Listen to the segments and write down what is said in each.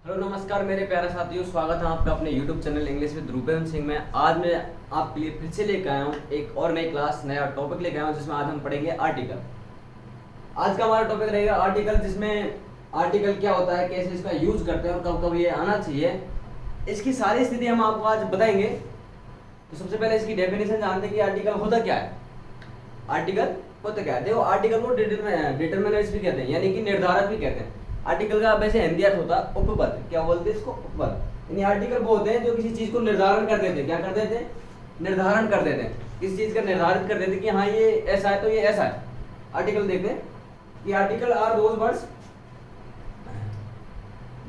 Hello नमस्कार मेरे प्यारे साथियों, स्वागत है आपका अपने YouTube channel English with Rupen Singh में। आज मैं आपके लिए फिर से लेकर आया हूँ एक और नई क्लास, नया टॉपिक लेकर आया हूँ जिसमें आज हम पढ़ेंगे आर्टिकल। आज का हमारा टॉपिक रहेगा आर्टिकल, जिसमें आर्टिकल क्या होता है, कैसे इसका यूज करते हैं और कब कब ये आना चाहिए, इसकी सारी स्थिति हम आपको आज बताएंगे। तो सबसे पहले इसकी डेफिनेशन जानते हैं कि आर्टिकल होता क्या है। आर्टिकल होता क्या है, देखो आर्टिकल को डिटरमिनर्स भी कहते हैं, यानी कि निर्धारक भी कहते हैं। आर्टिकल का वैसे हिंदी अर्थ होता है उपपद। क्या बोलते हैं इसको? उपपद। यानी आर्टिकल वो होते हैं जो किसी चीज को निर्धारण कर देते हैं। क्या कर देते हैं? निर्धारण कर देते हैं। किसी चीज का निर्धारित कर देते हैं कि हाँ ये ऐसा है तो ये ऐसा है। आर्टिकल देखते हैं कि article are those words.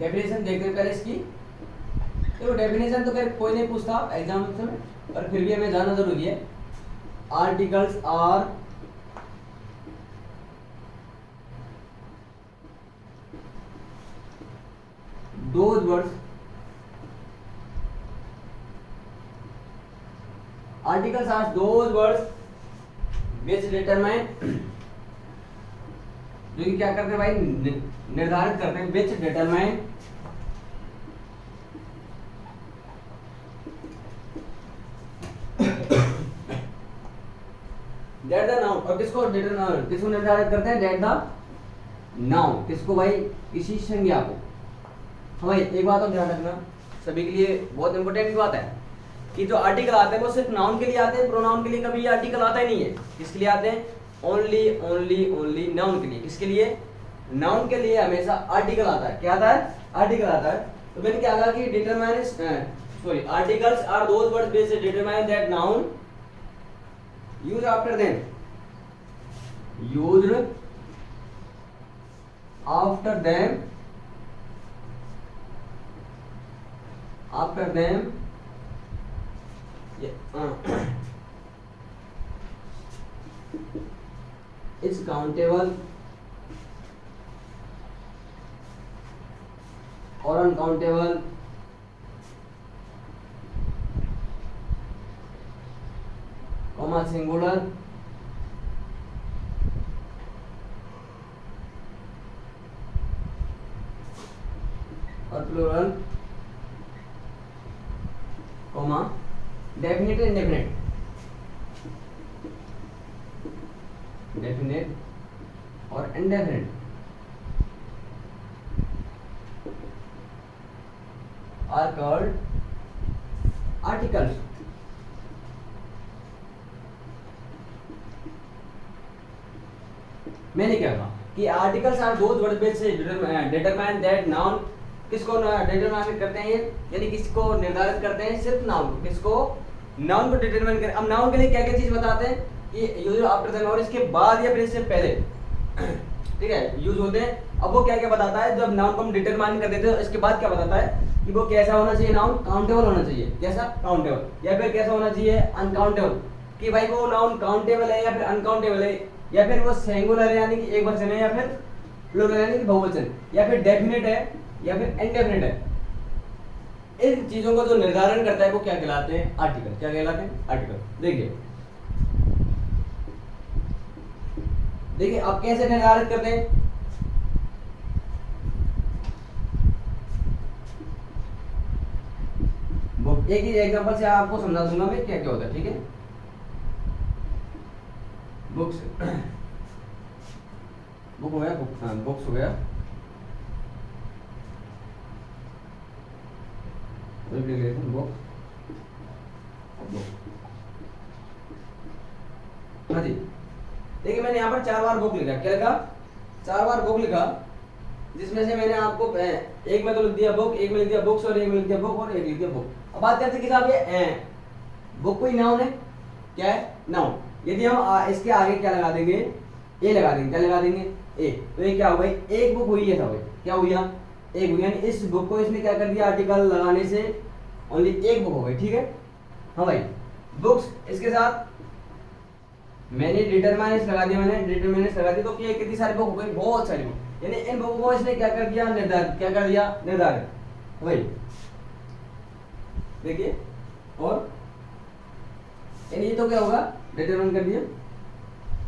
Definition देखते हैं पहले इसकी। देखो डेफिनेशन तो फिर कोई नहीं पूछता एग्जाम में, पर फिर भी हमें जानना जरूरी है। Articles are those words, articles are those words which determine, जो कि क्या करते हैं भाई, निर्धारित करते हैं, which determine that the noun। और किसको निर्धारित करते हैं? that the noun। किसको भाई? किसी संज्ञा को। हाँ भाई एक बात और ध्यान रखना, सभी के लिए बहुत इंपॉर्टेंट बात है कि जो आर्टिकल आते हैं वो सिर्फ नाउन के लिए आते हैं, प्रोनाउन के लिए कभी ये आर्टिकल आता ही नहीं है। किसके लिए आते हैं? ओनली ओनली ओनली नाउन के लिए। किसके लिए? नाउन के लिए हमेशा आर्टिकल आता है। क्या आता है? आर्टिकल आता है। तो मैंने क्या कहा कि determine articles are those words which determine that noun use after them, used after them, after them is countable or uncountable, comma singular or plural, comma definite and indefinite, definite और indefinite are called articles। मैंने क्या कहा कि articles are those words which determine that noun. किसको determine करते हैं ये, यानी किसको निर्धारित करते हैं? सिर्फ नाउन। किसको? नाउन को डिटरमाइन कर। अब नाउन के लिए क्या क्या चीज बताते हैं कि यूज आफ्टर देम, और इसके बाद या फिर इससे पहले ठीक है यूज होते हैं। अब वो क्या क्या बताता है? जब नाउन को हम डिटरमाइन कर देते हैं तो इसके बाद क्या बताता है कि वो कैसा होना चाहिए? नाउन काउंटेबल होना चाहिए। कैसा? काउंटेबल। या फिर कैसा होना चाहिए? अनकाउंटेबल। कि भाई वो नाउन काउंटेबल है या फिर अनकाउंटेबल है, या फिर वो सिंगुलर है यानी कि एक वचन है, या फिर प्लूरल यानी कि बहुवचन, या फिर डेफिनेट है या फिर इंडेफिनेट है। इन चीजों को जो निर्धारण करता है वो क्या कहलाते हैं? आर्टिकल। क्या कहलाते हैं? आर्टिकल। देखिए देखिए आप कैसे निर्धारित करते हैं। एक ही एग्जांपल से आपको समझा दूंगा मैं क्या क्या होता है। ठीक है, बुक्स बुक हो गया, बुक्स हो गया, बुक। हाँ जी देखिए मैंने यहाँ पर 4 बार बुक लिखा। क्या लिखा? 4 बार बुक लिखा, जिसमें से मैंने आपको एक में तो लिख दिया बुक, एक में लिख दिया बुक्स, और एक में लिख दिया बुक, और एक लिख दिया बुक। अब बात करते हैं कि साहब ये बुक कोई नाउन है। क्या है? नाउन। यदि हम इसके आगे क्या लगा देंगे? ए लगा देंगे। क्या लगा देंगे? ए। तो ये क्या हो गई? एक बुक हुई है। सब क्या हुई? एक बुक। यानी इस बुक को इसने क्या कर दिया? आर्टिकल लगाने से ओनली एक बुक हो गई। ठीक है, हाँ भाई बुक्स। इसके साथ मैंने डिटरमाइनेस लगा दिया, मैंने डिटरमिनेंट्स लगा दिया, तो ये कितनी सारी बुक हो गई? बहुत सारी बुक। यानी इन बुकों को इसने क्या कर दिया? निर्धारित। क्या कर दिया? निर्धारित। वही देखिए, और यानी ये तो क्या होगा? डिटरमाइन कर दिया।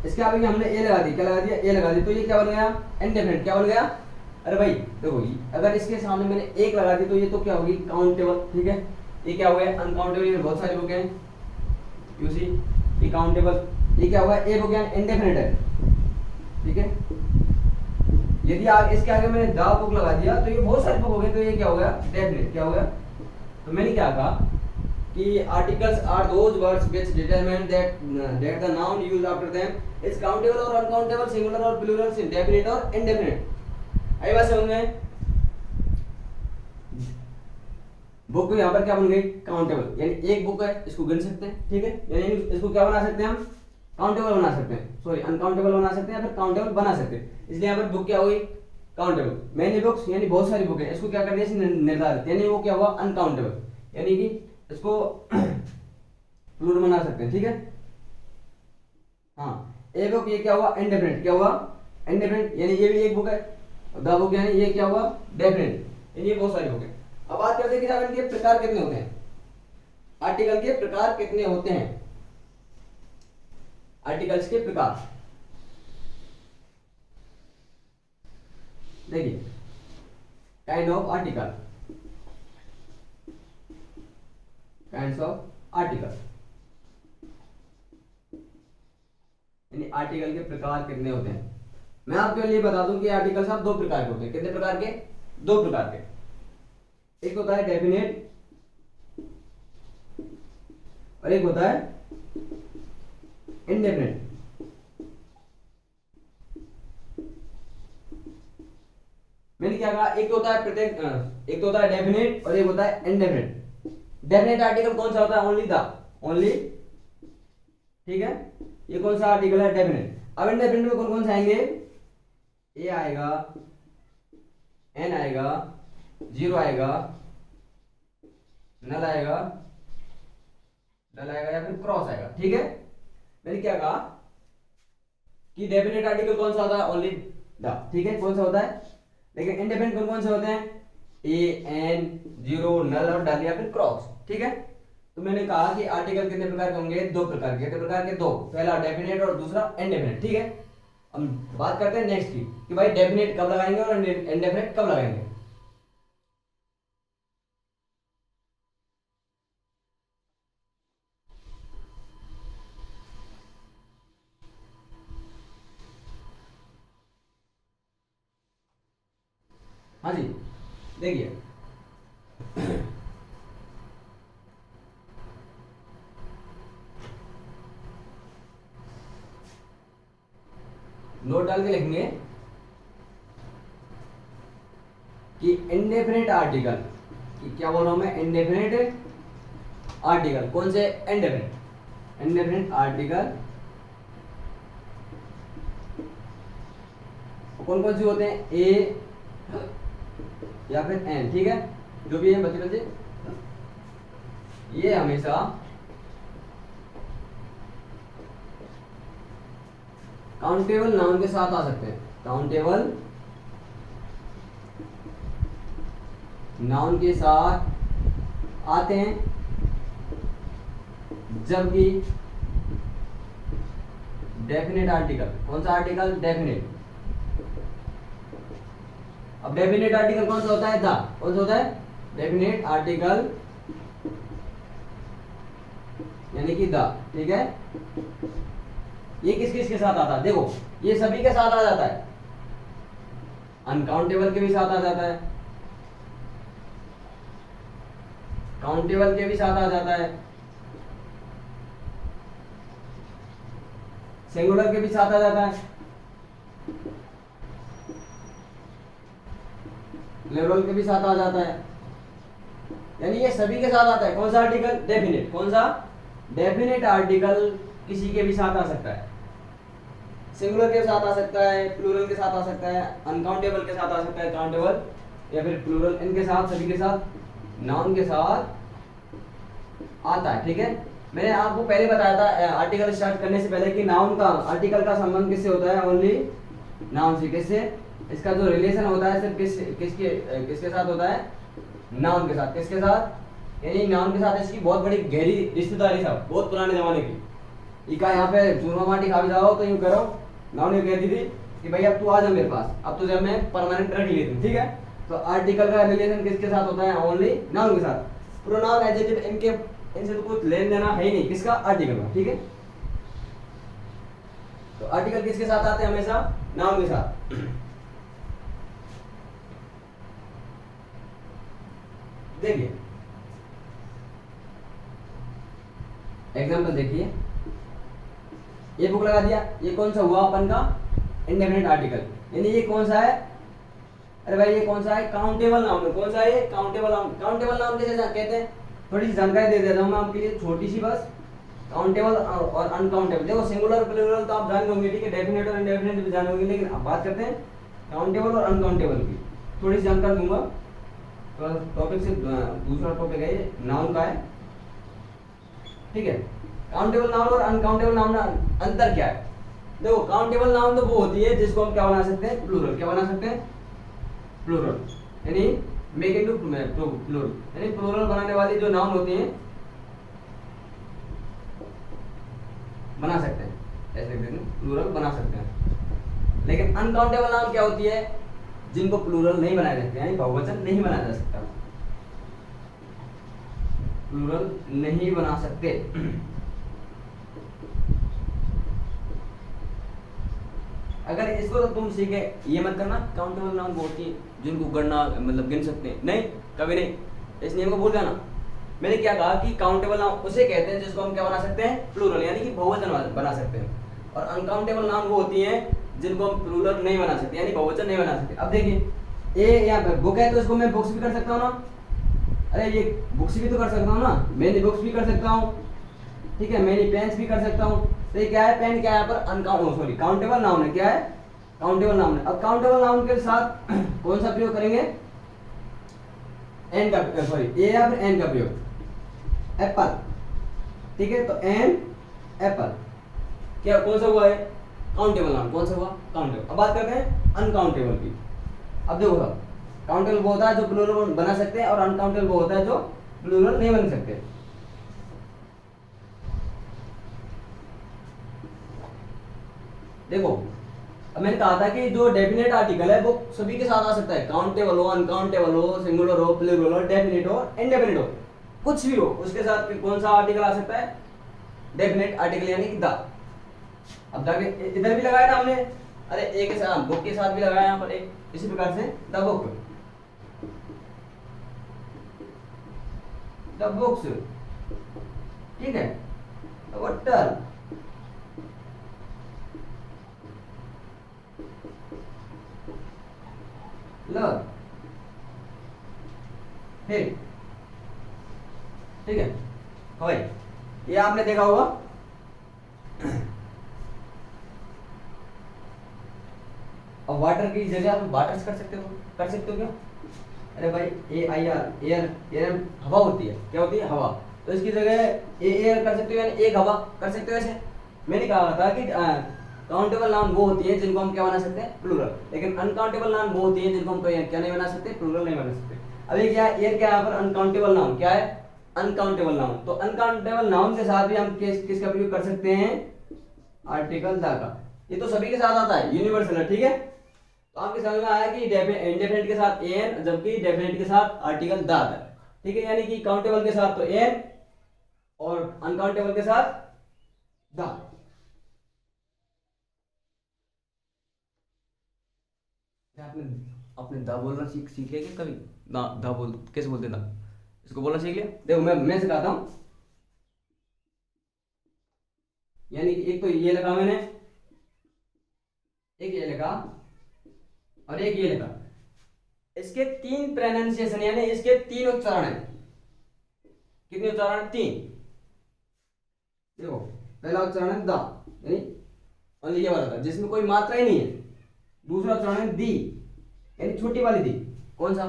इसके आगे हमने ए लगा दी। क्या लगा दिया? ए लगा दी। तो ये क्या बन गया? इंडेफिनिट। क्या बन गया? अरे भाई देखो, अगर इसके सामने मैंने एक लगा दी तो ये तो क्या होगी, काउंटेबल, ठीक है। ये क्या हो गया, अनकाउंटेबल, ये बहुत सारी बुक हैं, यू सी, ये काउंटेबल, ये क्या होगा, एक हो गया इंडेफिनिट है, ठीक है। यदि आप इसके आगे मैंने द बुक लगा दिया तो ये बहुत सारी बुक हो गई, तो ये क्या हो गया, डेफिनेट, क्या हो गया। तो मैंने क्या कहा कि articles are those words which determine that the noun used after them is countable और अनकाउंटेबल, सिंगुलर और प्लूरल, इंडेफिनिट और इंडेफिनिट। आई बात समझ में। बुक को यहाँ पर क्या बन गई, काउंटेबल, यानी एक बुक है, इसको गिन सकते हैं, ठीक है। यानी इसको क्या बना सकते हैं हम, काउंटेबल बना सकते हैं, सॉरी अनकाउंटेबल बना सकते हैं या फिर काउंटेबल बना सकते हैं। इसलिए यहाँ पर बुक क्या हुई, काउंटेबल। मैनी बुक्स यानी बहुत सारी बुक है, इसको क्या कर दिया, निर्धारित, यानी वो क्या हुआ, अनकाउंटेबल, यानी कि इसको प्लूरल बना सकते हैं, ठीक है। हाँ, ए बुक ये क्या हुआ, इंडेफिनिट, क्या हुआ, इंडेफिनिट, यानी ये भी एक बुक है। द बुक यानी ये क्या हुआ, डेफिनेट, यानी ये बहुत सारी बुक है। अब बात करते हैं कि साहब इनके प्रकार कितने होते हैं, आर्टिकल के प्रकार कितने होते हैं, आर्टिकल्स के प्रकार। देखिए, kind of article, kinds of article, यानी आर्टिकल के प्रकार कितने होते हैं। मैं आपके लिए बता दूं कि आर्टिकल साहब दो प्रकार के होते हैं। कितने प्रकार के, दो प्रकार के। एक होता है डेफिनेट और एक होता है इंडेफिनेट। मैंने क्या कहा, एक तो होता है प्रत्येक, एक तो होता है डेफिनेट और एक होता है इंडेफिनेट। डेफिनेट आर्टिकल कौन सा होता है, ओनली द, ओनली, ठीक है। ये कौन सा आर्टिकल है, डेफिनेट। अब इंडेफिनेट में कौन कौन से आएंगे, ए आएगा, एन आएगा, जीरो आएगा, नल आएगा, नल आएगा या फिर क्रॉस आएगा, ठीक है। मैंने क्या कहा कि डेफिनेट आर्टिकल कौन सा होता है, ओनली द, ठीक है, कौन सा होता है। लेकिन इंडेफिनेट कौन कौन से होते हैं, ए, एन, जीरो, नल और डल या फिर क्रॉस, ठीक है। तो मैंने कहा कि आर्टिकल कितने प्रकार के होंगे, दो प्रकार के। कितने प्रकार के, दो, पहला डेफिनेट और दूसरा इंडेफिनेट, ठीक है। हम बात करते हैं नेक्स्ट की कि भाई डेफिनेट कब लगाएंगे और इंडेफिनेट कब लगाएंगे। हाँ जी, देखिए नोट डाल के लिखेंगे कि इंडेफिनेट आर्टिकल, कि क्या बोल रहा हूं मैं, इंडेफिनेट आर्टिकल, कौन से, इंडेफिनेट, इंडेफिनेट आर्टिकल कौन कौन से होते हैं, ए या फिर एन, ठीक है। जो भी है बच्चे, ये हमेशा काउंटेबल नाउन के साथ आ सकते हैं, काउंटेबल नाउन के साथ आते हैं, जबकि डेफिनेट आर्टिकल, कौन सा आर्टिकल, डेफिनेट। अब डेफिनेट आर्टिकल कौन सा होता है, द, कौन सा होता है, डेफिनेट आर्टिकल यानी कि द, ठीक है। ये किस किस के साथ आता है, देखो ये सभी के साथ आ जाता है, अनकाउंटेबल के भी साथ आ जाता है, काउंटेबल के भी साथ आ जाता है, सिंगुलर के भी साथ आ जाता है, प्लूरल के भी साथ आ जाता है, यानी ये सभी के साथ आता है। कौन सा आर्टिकल, डेफिनेट, कौन सा, डेफिनेट आर्टिकल किसी के भी साथ आ सकता है, सिंगुलर के साथ आ सकता है, प्लूरल के साथ आ सकता है, अनकाउंटेबल के साथ आ सकता है, काउंटेबल या फिर प्लूरल, इनके साथ, सभी के साथ, नाउन के साथ आता है, ठीक है। मैंने आपको पहले बताया था आर्टिकल स्टार्ट करने से पहले कि नाउन का, आर्टिकल का संबंध किससे होता है, ओनली नाउन से। किससे, इसका जो रिलेशन होता है सिर्फ किसके साथ होता है, नाउन के साथ। किसके साथ, यानी नाउन के साथ इसकी बहुत बड़ी गहरी रिश्तेदारी साहब, बहुत पुराने जमाने की। इका यहाँ पे चूरमा माटी खा भी जाओ तो यूं करो, नाउन ये कहती थी कि भाई अब तू आ जा मेरे पास, अब तुझे मैं परमानेंट रख लेती हूँ, ठीक है। तो आर्टिकल का रिलेशन किसके साथ होता है, ओनली नाउन के साथ। प्रोनाउन एडजेक्टिव इनके इनसे तो कुछ लेन देना है ही नहीं, किसका, आर्टिकल का, ठीक है। तो आर्टिकल किसके साथ आते हैं, हमेशा नाउन के साथ। देखिए एग्जांपल देखिए, ये बुक लगा दिया, ये कौन सा हुआ अपन का इंडेफिनिट आर्टिकल, यानी ये कौन सा है, अरे भाई ये कौन सा है, काउंटेबल नाउन है। कौन सा है ये, काउंटेबल नाउन। काउंटेबल नाउन कैसे कहते हैं, थोड़ी सी जानकारी दे देता हूँ मैं आपके लिए, छोटी सी बस। काउंटेबल और अनकाउंटेबल, देखो सिंगुलर प्लूरल तो आप जान होंगे, ठीक है, डेफिनेट और इंडेफिनेट भी जान होंगे, लेकिन अब बात करते हैं काउंटेबल और अनकाउंटेबल की, थोड़ी सी जानकारी दूंगा। तो टॉपिक से दूसरा टॉपिक है ये, नाउन का है, ठीक है। काउंटेबल नाउन और अनकाउंटेबल नाउन में अंतर क्या है, देखो काउंटेबल नाउन तो वो होती है जिसको हम क्या बना सकते हैं, प्लूरल। क्या बना सकते हैं, प्लूरल, यानी मेक इनटू प्लूरल, यानी प्लूरल बनाने वाली जो नाउन होती हैं बना सकते हैं, ऐसे प्लूरल बना सकते हैं। लेकिन अनकाउंटेबल नाउन क्या होती है, जिनको प्लूरल नहीं बनाया सकते, यानी बहुवचन नहीं बनाया जा सकता, प्लूरल नहीं बना सकते। अगर इसको तो तुम सीखे, ये मत करना काउंटेबल नाउन वो होती है जिनको गणना मतलब गिन सकते हैं, नहीं कभी नहीं, इस नियम को भूल जाना। मैंने क्या कहा कि काउंटेबल नाउन उसे कहते हैं जिसको हम क्या बना सकते हैं, प्लूरल, यानी कि बहुवचन बना सकते हैं। और अनकाउंटेबल नाउन वो होती हैं जिनको हम प्लूरल नहीं बना सकते, यानी बहुवचन नहीं बना सकते। अब देखिए ए यहाँ पर बुक है, तो इसको मैं बुक्स भी कर सकता हूँ ना, अरे ये बुक्स भी तो कर सकता हूँ ना, मैंने बुक्स भी कर सकता हूँ, ठीक है, मैंने पेन्स भी कर सकता हूँ। तो ये क्या है, पेन क्या है, यहाँ पर अनकाउंट सॉरी काउंटेबल नाउन है, क्या है, काउंटेबल नाउन है। अब काउंटेबल नाउन के साथ कौन सा प्रयोग करेंगे, एन का, सॉरी ए या फिर एन का प्रयोग, एप्पल, ठीक है, तो एन एप्पल क्या कौन सा हुआ है, काउंटेबल नाउन, कौन सा हुआ, काउंटेबल। अब बात करते हैं अनकाउंटेबल की। अब देखो साहब, काउंटेबल वो होता है जो प्लूरल बना सकते हैं, और अनकाउंटेबल वो होता है जो प्लूरल नहीं बन सकते। देखो अब मैंने कहा था कि जो डेफिनेट आर्टिकल है वो सभी के साथ आ सकता है, काउंटेबल हो, अनकाउंटेबल हो, सिंगुलर हो, प्लूरल हो, डेफिनेट हो, इनडेफिनेट हो, कुछ भी हो, उसके साथ कौन सा आर्टिकल आ सकता है, डेफिनेट आर्टिकल, यानी कि द। अब द इधर भी लगाया ना हमने, अरे ए के साथ बुक के साथ भी लगाया यहाँ पर एक, इसी प्रकार से द बुक, द बुक्स, ठीक है, होटल, लव, ठीक है, हो भाई, ये आपने देखा होगा। अब वाटर की जगह आप वाटर्स कर सकते हो, कर सकते हो क्या, अरे भाई ए आई आर, एयर, एयर हवा होती है, क्या होती है, हवा, तो इसकी जगह ए एयर कर सकते हो, यानी एक हवा कर सकते हो। ऐसे मैंने कहा था कि काउंटेबल नाउन वो होती है जिनको हम क्या बना सकते हैं, प्लूरल, लेकिन अनकाउंटेबल नाउन वो होती है जिनको हम क्या नहीं बना सकते, प्लूरल नहीं बना सकते। अब ये क्या है, एयर क्या है यहाँ पर, अनकाउंटेबल नाउन, क्या है, अनकाउंटेबल नाउन। तो अनकाउंटेबल नाउन के साथ भी हम किसका प्रयोग कर सकते हैं, आर्टिकल द का। ये तो सभी के साथ आता है, यूनिवर्सल है, ठीक है। तो आपके समझ में आया कि इंडेफिनिट के साथ एन, जबकि डेफिनेट के साथ आर्टिकल द आता है, ठीक है, यानी कि काउंटेबल के साथ तो एन और अनकाउंटेबल के साथ द। आपने अपने दा बोलना सीख सीख लिया क्या कभी, ना दा बोल कैसे बोलते दा, इसको बोलना सीख लिया। देखो मैं सिखाता हूँ, यानी कि एक तो ये लगा मैंने, एक ये लगा, और एक ये लगा, इसके तीन प्रोनाउंसिएशन, यानी इसके तीन उच्चारण है, कितने उच्चारण, तीन। देखो पहला उच्चारण है दा, यानी ओनली ये वाला था जिसमें कोई मात्रा ही नहीं है। दूसरा उच्चारण है दी, यानी छोटी वाली दी, कौन सा,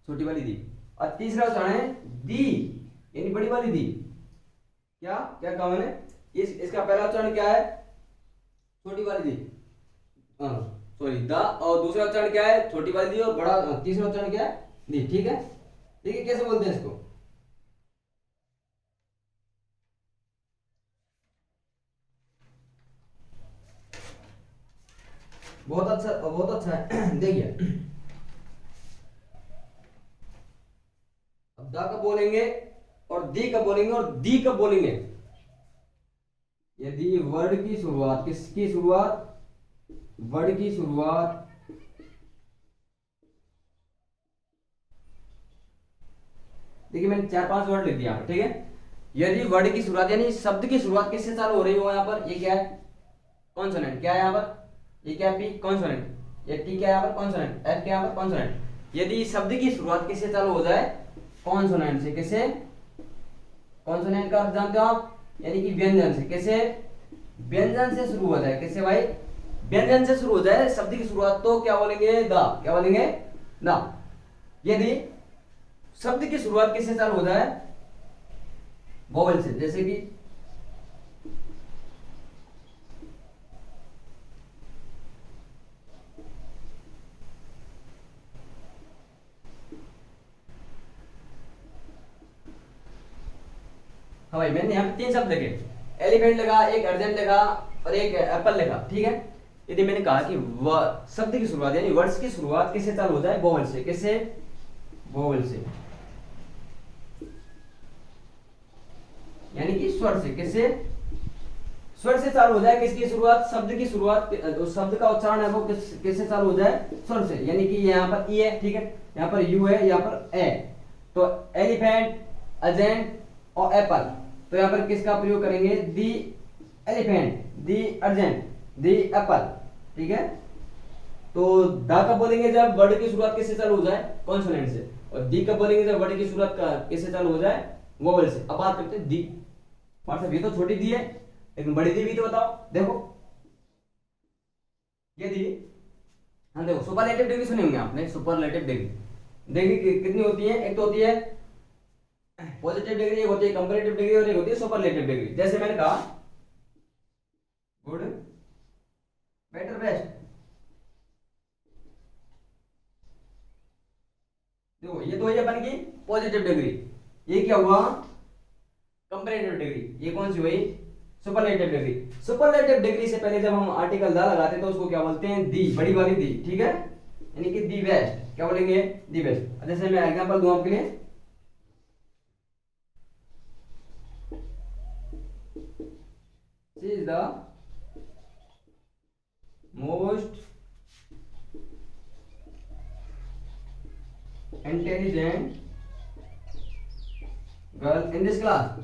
छोटी वाली दी। और तीसरा उच्चारण है दी, यानी बड़ी वाली दी। क्या क्या कहा मैंने, इसका पहला उच्चारण क्या है, छोटी वाली दी, सॉरी द, और दूसरा उच्चारण क्या है, छोटी वाली दी, और बड़ा तीसरा उच्चारण क्या है, दी, ठीक है। देखिए कैसे बोलते हैं इसको, बहुत अच्छा है। देखिए अब दा कब बोलेंगे और दी कब बोलेंगे और दी कब बोलेंगे? यदि वर्ड की शुरुआत, किसकी शुरुआत, वर्ड की शुरुआत देखिए मैंने 4-5 वर्ड लिख दिया, ठीक है। यदि वर्ड की शुरुआत यानी शब्द की शुरुआत किससे चालू हो रही हो, यहाँ पर ये क्या है, कॉन्सोनेंट, क्या है यहाँ पर, ये क्या है, पी, कॉन्सोनेंट, ये टी क्या है यहाँ पर, कॉन्सोनेंट, एफ क्या है यहाँ पर, कॉन्सोनेंट। यदि शब्द की शुरुआत किससे चालू हो जाए, कॉन्सोनेंट से, किससे, कॉन्सोनेंट का अर्थ जानते हो आप, यानी कि व्यंजन से, किससे, व्यंजन से शुरू हो जाए, किससे भाई, व्यंजन से शुरू हो जाए शब्द की शुरुआत, तो क्या बोलेंगे, दा, क्या बोलेंगे, दा। यदि शब्द की शुरुआत किससे चालू हो जाए, वोवेल से, जैसे कि हाँ भाई, मैंने यहाँ पे 3 शब्द लिखे, एलिफेंट लगा, एक अर्जेंट लगा और एक एप्पल लगा, ठीक है। यदि मैंने कहा कि शब्द की शुरुआत यानी वर्ड्स की शुरुआत किससे चालू हो जाए, वोवेल से, किससे, वोवेल से, यानी कि स्वर से, किससे, स्वर से चालू हो जाए, किसकी शुरुआत, शब्द की शुरुआत, उस शब्द का उच्चारण है वो किससे चालू हो जाए, स्वर से, यानी कि यहाँ पर ई है, ठीक है, यहाँ पर यू है, यहाँ पर ए, तो एलिफेंट, अर्जेंट और एप्पल, तो यहाँ पर किसका प्रयोग करेंगे, दी एलिफेंट, दी अर्जेंट, दी एप्पल, ठीक है। तो दा कब बोलेंगे, जब वर्ड की शुरुआत किससे चालू हो जाए, कॉन्सोनेंट से, और दी कब बोलेंगे, जब वर्ड की शुरुआत किससे चालू हो जाए, वोवेल से। अब बात करते हैं दी, मतलब ये तो छोटी दी है, लेकिन बड़ी दी भी तो बताओ, देखो ये दी, हाँ देखो सुपरलेटिव डिग्री सुनी होंगे आपने, सुपरलेटिव डिग्री, डिग्री कितनी होती है, एक तो होती है पॉजिटिव डिग्री, एक होती है कंपैरेटिव डिग्री और एक होती है सुपरलेटिव डिग्री। जैसे मैंने कहा गुड, बेटर, बेस्ट, देखो ये तो है अपन की पॉजिटिव डिग्री, ये क्या हुआ, कंपैरेटिव डिग्री, ये कौन सी हुई, सुपरलेटिव डिग्री। सुपरलेटिव डिग्री से पहले जब हम आर्टिकल दा लगाते हैं तो उसको क्या बोलते हैं, दी, बड़ी वाली दी, ठीक है, यानी कि दी बेस्ट, क्या बोलेंगे, दी बेस्ट। जैसे मैं एग्जांपल दूं आपके लिए, she is the most intelligent girl in this class.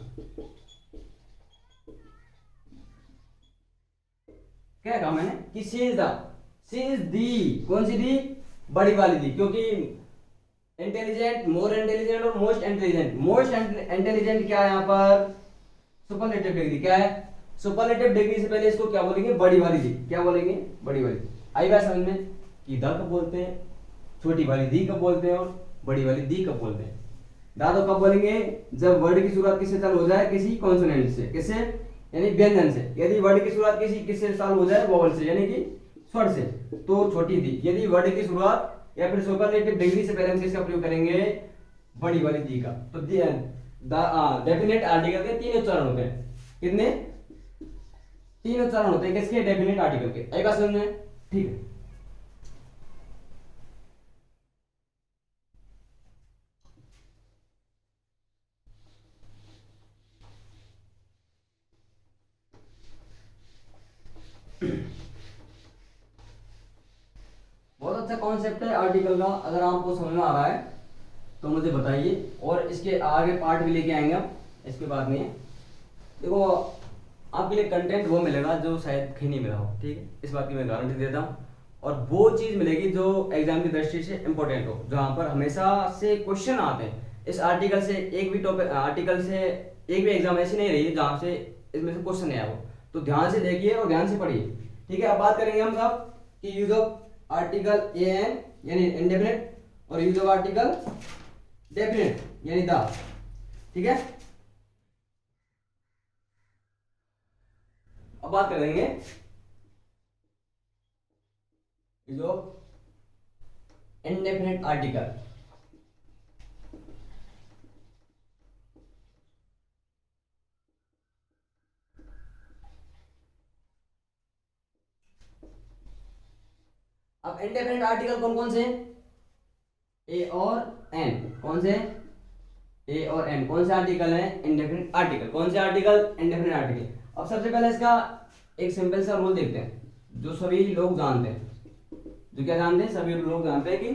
क्या कहा मैंने कि she is the, she is the, कौन सी दी, बड़ी वाली दी, क्योंकि इंटेलिजेंट, मोर इंटेलिजेंट और मोस्ट इंटेलिजेंट, मोस्ट इंटेलिजेंट क्या है यहाँ पर, सुपरलेटिव डिग्री, क्या है, सुपरलेटिव डिग्री से पहले इसको क्या बोलेंगे, बड़ी वाली दी, क्या बोलेंगे, बड़ी वाली। आई बात समझ में कि द कब बोलते हैं, छोटी वाली दी कब बोलते हैं और बड़ी वाली दी कब बोलते हैं। दादो कब बोलेंगे, जब वर्ड की शुरुआत किससे चालू हो जाए, किसी कॉन्सोनेंट से, किससे, यानी व्यंजन से। यदि वर्ड की शुरुआत किससे चालू हो जाए, वोवेल से, यानी कि स्वर से, तो छोटी दी। यदि वर्ड की शुरुआत या फिर सुपरलेटिव डिग्री से पहले हम किसका प्रयोग करेंगे, बड़ी वाली दी का। तो डेफिनेट आर्टिकल के 3 उच्चारण होते हैं, कितने, 3 उच्चारण होते हैं किसके, डेफिनेट आर्टिकल के। एक बात समझ में, ठीक है। बहुत अच्छा कॉन्सेप्ट है आर्टिकल का, अगर आपको समझ में आ रहा है तो मुझे बताइए, और इसके आगे पार्ट भी लेके आएंगे हम, इसके बाद नहीं है। देखो आपके लिए कंटेंट वो मिलेगा जो शायद कहीं नहीं मिला हो, ठीक है, इस बात की मैं गारंटी देता हूँ। और वो चीज़ मिलेगी जो एग्जाम की दृष्टि से इंपॉर्टेंट हो, जहाँ पर हमेशा से क्वेश्चन आते हैं। इस आर्टिकल से एक भी टॉपिक, आर्टिकल से एक भी एग्जाम ऐसी नहीं रही जहाँ से इसमें से क्वेश्चन नहीं आया हो। तो ध्यान से देखिए और ध्यान से पढ़िए, ठीक है। अब बात करेंगे हम सब कि use of article a an यानी इंडेफिनिट और यूज ऑफ आर्टिकल डेफिनिट यानी द, ठीक है। अब बात करेंगे use of indefinite article. Indefinite article कौन कौन से हैं? ए और एन। कौन से? ए और एन। कौन से आर्टिकल है? Indefinite article. कौन से आर्टिकल? Indefinite article. अब सबसे पहले इसका एक सिंपल सा रूल देखते हैं जो सभी लोग जानते हैं। जो क्या जानते हैं? सभी लोग जानते हैं कि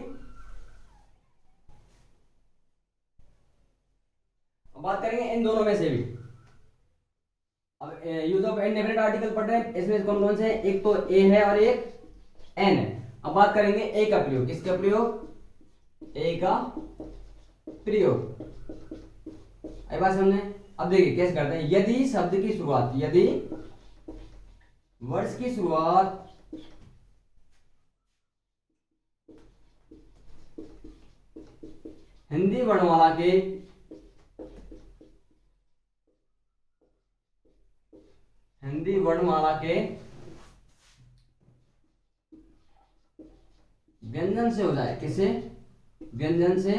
अब बात करेंगे इन दोनों में से भी। अब यूज ऑफ इंडेफिनिट आर्टिकल पढ़ रहे हैं, इसमें कौन कौन से हैं? एक तो ए है और एक एन है। अब बात करेंगे ए का प्रयोग। किसका प्रयोग? ए का प्रयोग। आई बात समझे? अब देखिए कैसे करते हैं। यदि शब्द की शुरुआत, यदि वर्ड्स की शुरुआत हिंदी वर्णमाला के व्यंजन से हो जाए। किसे? व्यंजन से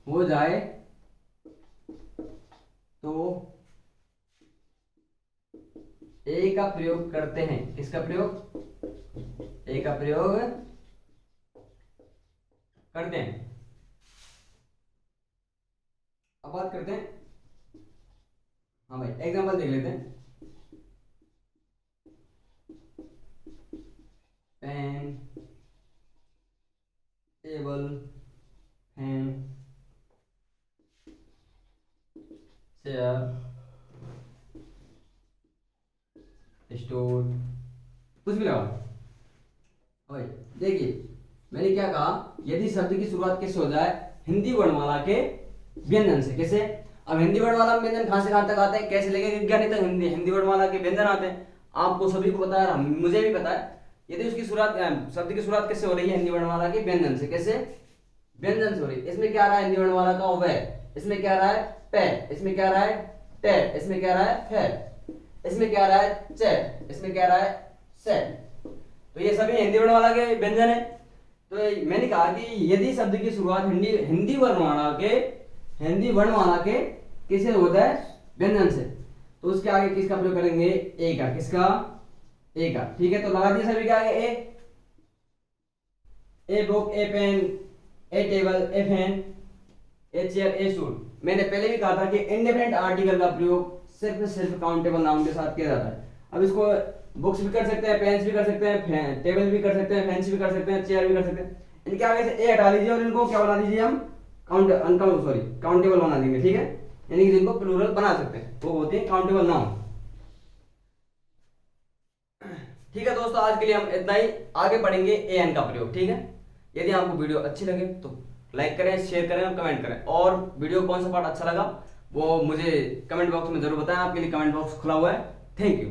हो जाए तो ए का प्रयोग करते हैं। किसका प्रयोग? ए का प्रयोग करते हैं। अब बात करते हैं, हाँ भाई एग्जांपल देख लेते हैं। Pen, table, fan, chair, store, कुछ भी लगा। भाई देखिए मैंने क्या कहा, यदि शब्द की शुरुआत किससे हो जाए? हिंदी वर्णमाला के व्यंजन से। कैसे? अब हिंदी वर्णमाला में व्यंजन कहां से कहां तक आते हैं? कैसे लेके विज्ञानी तक हिंदी वर्णमाला के व्यंजन आते हैं। आपको सभी को पता है, मुझे भी पता है। यदि उसकी शुरुआत, शब्द की शुरुआत किससे हो रही है? हिंदी वर्णमाला के व्यंजन से। कैसे? व्यंजन से हो रही है। इसमें क्या आ रहा है? हिंदी वर्णमाला का वे। इसमें क्या आ रहा है? पे। इसमें क्या आ रहा है? टे। इसमें क्या आ रहा है? फे। इसमें क्या आ रहा है? चे। इसमें क्या आ रहा है? से। तो ये सभी हिंदी वर्णमाला के व्यंजन है। तो मैंने कहा कि यदि शब्द की शुरुआत हिंदी वर्णमाला के किससे होता है? व्यंजन से, तो उसके आगे किसका प्रयोग करेंगे? ए का। किसका? ए का। ठीक है, तो लगा दिए सभी के आगे a. A book, a pen, a table, a fan, a chair, a stool. मैंने पहले भी कहा था कि इंडेफिनिट आर्टिकल का प्रयोग सिर्फ काउंटेबल नाउन के साथ किया जाता है। अब इसको बुक्स भी कर सकते हैं, पेन्स भी कर सकते हैं, टेबल भी कर सकते हैं, फैंस भी कर सकते हैं, चेयर भी कर सकते हैं। इनके आगे से ए हटा लीजिए और इनको क्या बना दीजिए? हम काउंटेबल बना देंगे। ठीक है, यानी कि जिनको प्लूरल बना सकते हैं वो होते हैं काउंटेबल नाउन। ठीक है दोस्तों, आज के लिए हम इतना ही। आगे पढ़ेंगे ए एन का प्रयोग। ठीक है, यदि आपको वीडियो अच्छी लगे तो लाइक करें, शेयर करें और कमेंट करें। और वीडियो कौन सा पार्ट अच्छा लगा वो मुझे कमेंट बॉक्स में जरूर बताएं। आपके लिए कमेंट बॉक्स खुला हुआ है। Thank you.